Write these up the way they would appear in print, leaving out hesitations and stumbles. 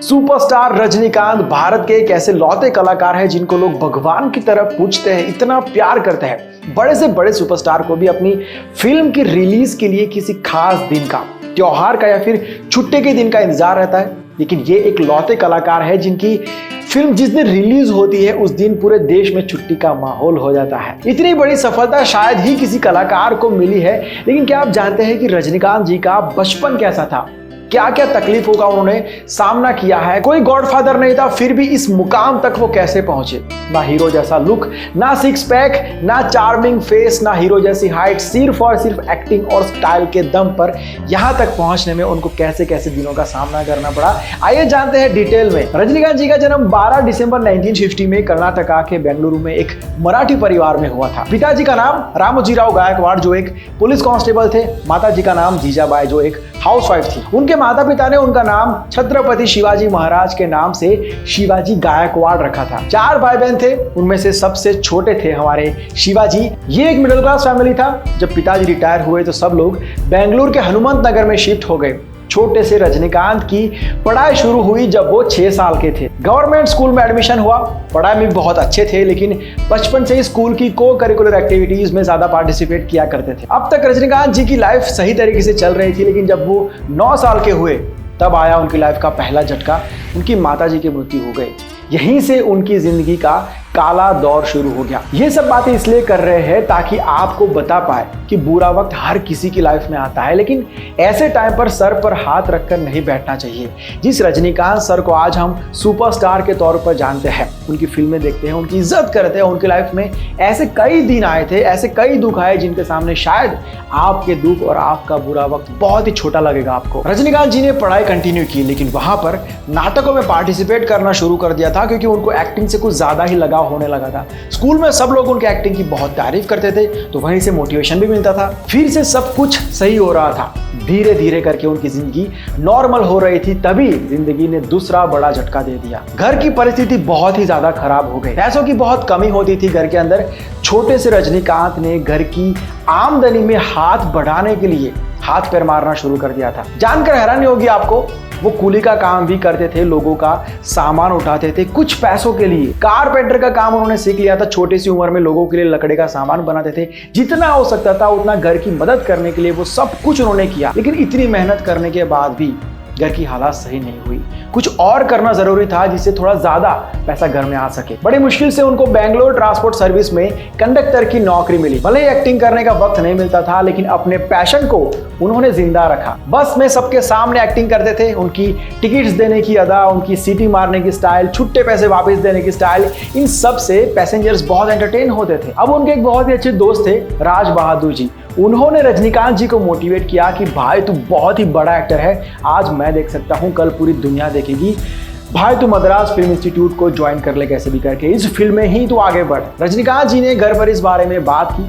Superstar Rajinikanth Bharat के एक ऐसे लौते कलाकार हैं जिनको लोग भगवान की तरह पूजते हैं, इतना प्यार करते हैं। बड़े से बड़े सुपरस्टार को भी अपनी फिल्म की रिलीज के लिए किसी खास दिन का, त्योहार का या फिर छुट्टी के दिन का इंतजार रहता है, लेकिन ये एक लौते कलाकार है जिनकी फिल्म जिस दिन रिलीज होती है उस दिन पूरे देश में छुट्टी का माहौल हो जाता है। इतनी बड़ी सफलता शायद ही किसी कलाकार को मिली है। लेकिन क्या आप जानते हैं कि रजनीकांत जी का बचपन कैसा था, क्या क्या तकलीफों का उन्होंने सामना किया है। कोई गॉडफादर नहीं था, फिर भी इस मुकाम तक वो कैसे पहुंचे। ना हीरो जैसा लुक, ना सिक्स पैक, ना चार्मिंग फेस, ना हीरो जैसी हाइट, सिर्फ और सिर्फ एक्टिंग और स्टाइल के दम पर यहां तक पहुंचने में उनको कैसे कैसे दिनों का सामना करना पड़ा, आइए जानते हैं डिटेल में। रजनीकांत जी का जन्म 12 दिसंबर 1950 में कर्नाटका के बेंगलुरु में एक मराठी परिवार में हुआ था। पिताजी का नाम रामोजीराव गायकवाड़ जो एक पुलिस कांस्टेबल थे, माता जी का नाम जीजाबाई जो एक हाउसवाइफ थी। उनके माता पिता ने उनका नाम छत्रपति शिवाजी महाराज के नाम से शिवाजी गायकवाड़ रखा था। 4 भाई बहन थे, उनमें से सबसे छोटे थे हमारे शिवाजी। ये एक मिडिल क्लास फैमिली था। जब पिताजी रिटायर हुए तो सब लोग बेंगलुरु के हनुमंत नगर में शिफ्ट हो गए। छोटे से रजनीकांत की पढ़ाई शुरू हुई जब वो 6 साल के थे। गवर्नमेंट स्कूल में एडमिशन हुआ। पढ़ाई में बहुत अच्छे थे, लेकिन बचपन से ही स्कूल की को करिकुलर एक्टिविटीज में ज्यादा पार्टिसिपेट किया करते थे। अब तक रजनीकांत जी की लाइफ सही तरीके से चल रही थी, लेकिन जब वो 9 साल के हुए तब आया उनकी लाइफ का पहला झटका। उनकी माताजी की मृत्यु हो गई। यहीं से उनकी जिंदगी का काला दौर शुरू हो गया। ये सब बातें इसलिए कर रहे हैं ताकि आपको बता पाए कि बुरा वक्त हर किसी की लाइफ में आता है, लेकिन ऐसे टाइम पर सर पर हाथ रखकर नहीं बैठना चाहिए। जिस रजनीकांत सर को आज हम सुपरस्टार के तौर पर जानते हैं, उनकी फिल्में देखते हैं, उनकी इज्जत करते हैं, उनकी लाइफ में ऐसे कई दिन आए थे, ऐसे कई दुख आए जिनके सामने शायद आपके दुख और आपका बुरा वक्त बहुत ही छोटा लगेगा आपको। रजनीकांत जी ने पढ़ाई कंटिन्यू की, लेकिन वहां पर नाटकों में पार्टिसिपेट करना शुरू कर दिया था क्योंकि उनको एक्टिंग से कुछ ज्यादा ही लगाव होने लगा था। स्कूल में सब लोग उनके एक्टिंग की बहुत तारीफ करते थे, तो वहीं से मोटिवेशन भी मिलता था। फिर से सब कुछ सही हो रहा था। धीरे धीरे करके उनकी जिंदगी नॉर्मल हो रही थी, तभी जिंदगी ने दूसरा बड़ा झटका दे दिया। घर की परिस्थिति बहुत ही ज्यादा खराब हो गई। पैसों की बहुत कमी होती थी घर के अंदर। छोटे से रजनीकांत ने घर की आमदनी में हाथ बढ़ाने के लिए हाथ पैर मारना शुरू कर दिया था। जानकर हैरानी होगी आपको, वो कूली का काम भी करते थे, लोगों का सामान उठाते थे कुछ पैसों के लिए। कारपेंटर का काम उन्होंने सीख लिया था। छोटी सी उम्र में लोगों के लिए लकड़ी का सामान बनाते थे। जितना हो सकता था उतना घर की मदद करने के लिए वो सब कुछ उन्होंने किया। लेकिन इतनी मेहनत करने के बाद भी घर की हालात सही नहीं हुई। कुछ और करना जरूरी था जिससे थोड़ा ज्यादा पैसा घर में आ सके। बड़ी मुश्किल से उनको बेंगलोर ट्रांसपोर्ट सर्विस में कंडक्टर की नौकरी मिली। भले ही एक्टिंग करने का वक्त नहीं मिलता था, लेकिन अपने पैशन को उन्होंने जिंदा रखा। बस में सबके सामने एक्टिंग करते थे। उनकी टिकट्स देने की अदा, उनकी सीटी मारने की स्टाइल, छुट्टे पैसे वापस देने की स्टाइल, इन सब से पैसेंजर्स बहुत एंटरटेन होते थे। अब उनके एक बहुत ही अच्छे दोस्त थे राज बहादुर जी। उन्होंने रजनीकांत जी को मोटिवेट किया कि भाई तू बहुत ही बड़ा एक्टर है, आज मैं देख सकता हूं, कल पूरी दुनिया देखेगी। भाई तू मद्रास फिल्म इंस्टीट्यूट को ज्वाइन कर ले कैसे भी करके, इस फिल्म में ही तू आगे बढ़। रजनीकांत जी ने घर पर इस बारे में बात की,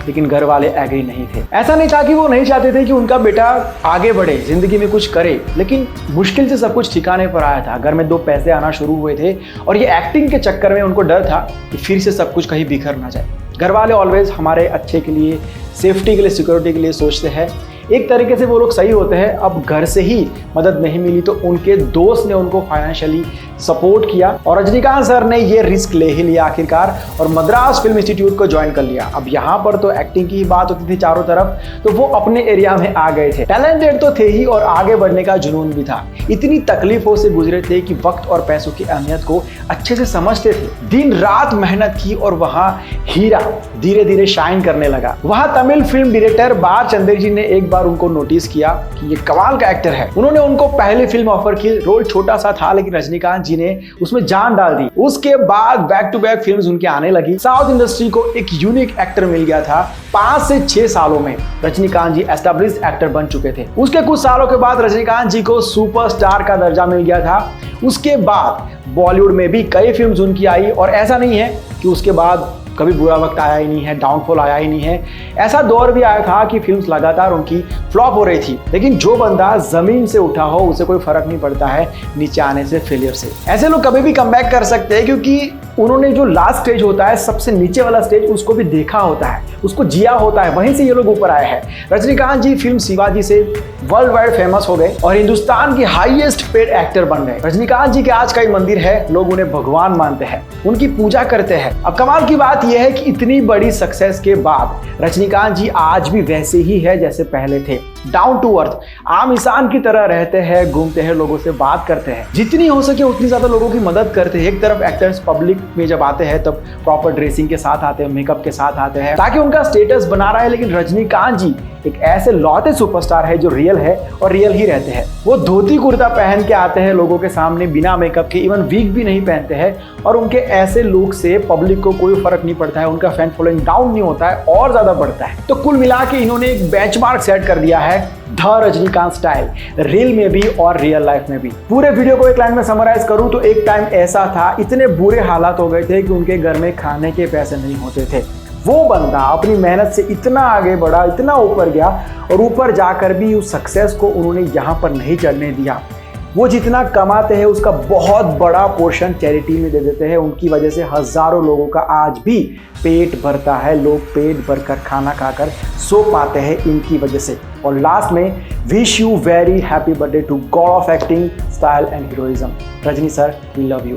लेकिन घर वाले एग्री नहीं थे। ऐसा नहीं था कि वो नहीं चाहते थे कि उनका बेटा आगे बढ़े, जिंदगी में कुछ करे, लेकिन मुश्किल से सब कुछ ठिकाने पर आया था। घर में 2 पैसे आना शुरू हुए थे और ये एक्टिंग के चक्कर में उनको डर था कि फिर से सब कुछ कहीं बिखर ना जाए। घर वाले ऑलवेज हमारे अच्छे के लिए, सेफ्टी के लिए, सिक्योरिटी के लिए सोचते हैं। एक तरीके से वो लोग सही होते हैं। अब घर से ही मदद नहीं मिली तो उनके दोस्त ने उनको फाइनेंशियली सपोर्ट किया और रजनीकांत सर ने ये रिस्क ले ही लिया आखिरकार और मद्रास फिल्म इंस्टीट्यूट को ज्वाइन कर लिया। अब यहाँ पर तो एक्टिंग की ही बात होती थी चारों तरफ, तो वो अपने एरिया में आ गए थे। टैलेंटेड तो थे ही और आगे बढ़ने का जुनून भी था। इतनी तकलीफों से गुजरे थे कि वक्त और पैसों की अहमियत को अच्छे से समझते थे। दिन रात मेहनत की और वहाँ हीरा धीरे धीरे शाइन करने लगा। वहाँ तमिल फिल्म डायरेक्टर बालचंद्र जी ने एक बार उनको नोटिस किया कि ये कमाल का एक्टर है। उन्होंने उनको पहली फिल्म ऑफर की। रोल छोटा सा था, लेकिन रजनीकांत जी ने उसमें जान डाल दी। उसके बाद बैक टू बैक फिल्म्स उनके आने लगी। साउथ इंडस्ट्री को एक यूनिक एक्टर मिल गया था। 5 से 6 सालों में रजनीकांत जी एस्टैब्लिश्ड एक्टर बन चुके थे। उसके कुछ सालों के बाद रजनीकांत जी को सुपरस्टार का दर्जा मिल गया था। उसके बाद बॉलीवुड में भी कई फिल्म्स उनकी आई और ऐसा नहीं है कि उसके बाद कभी बुरा वक्त आया ही नहीं है, डाउनफॉल आया ही नहीं है। ऐसा दौर भी आया था कि फिल्म्स लगातार उनकी फ्लॉप हो रही थी, लेकिन जो बंदा जमीन से उठा हो उसे कोई फर्क नहीं पड़ता है नीचे आने से, फेलियर से। ऐसे लोग कभी भी कमबैक कर सकते हैं क्योंकि उन्होंने जो लास्ट स्टेज होता है, सबसे नीचे वाला स्टेज, उसको भी देखा होता है, उसको जिया होता है, वहीं से ये लोग ऊपर आए हैं। रजनीकांत जी फिल्म शिवाजी से वर्ल्ड वाइड फेमस हो गए और हिंदुस्तान की हाईएस्ट पेड एक्टर बन गए। रजनीकांत जी के आज कई मंदिर है, लोग उन्हें भगवान मानते हैं, उनकी पूजा करते हैं। अब कमाल की बात यह है कि इतनी बड़ी सक्सेस के बाद रजनीकांत जी आज भी वैसे ही है जैसे पहले थे, डाउन टू अर्थ, आम इंसान की तरह रहते हैं, घूमते हैं, लोगों से बात करते हैं, जितनी हो सके उतनी ज्यादा लोगों की मदद करते हैं। एक तरफ एक्टर्स पब्लिक में जब आते हैं तब प्रॉपर ड्रेसिंग के साथ आते हैं, मेकअप के साथ आते हैं ताकि उनका स्टेटस बना रहा है। लेकिन रजनीकांत जी एक ऐसे लौते सुपरस्टार है जो रियल है और रियल ही रहते हैं। वो धोती कुर्ता पहन के आते हैं लोगों के सामने बिना मेकअप के, इवन वीक भी नहीं पहनते हैं, और उनके ऐसे लुक से पब्लिक को कोई फर्क नहीं पड़ता है, उनका फैन फॉलोइंग डाउन नहीं होता है और ज्यादा बढ़ता है। तो कुल मिला के इन्होंने एक बेंचमार्क सेट कर दिया है, द रजनीकांत स्टाइल, रील में भी और रियल लाइफ में भी। पूरे वीडियो को एक लाइन में समराइज करूं तो एक टाइम ऐसा था, इतने बुरे हालात हो गए थे कि उनके घर में खाने के पैसे नहीं होते थे। वो बंदा अपनी मेहनत से इतना आगे बढ़ा, इतना ऊपर गया, और ऊपर जाकर भी उस सक्सेस को उन्होंने यहाँ पर नहीं चढ़ने दिया। वो जितना कमाते हैं उसका बहुत बड़ा पोर्शन चैरिटी में दे देते हैं। उनकी वजह से हजारों लोगों का आज भी पेट भरता है, लोग पेट भरकर खाना खाकर सो पाते हैं इनकी वजह से। और लास्ट में wish you very happy birthday to God of acting, style and heroism. Rajini sir, we love you.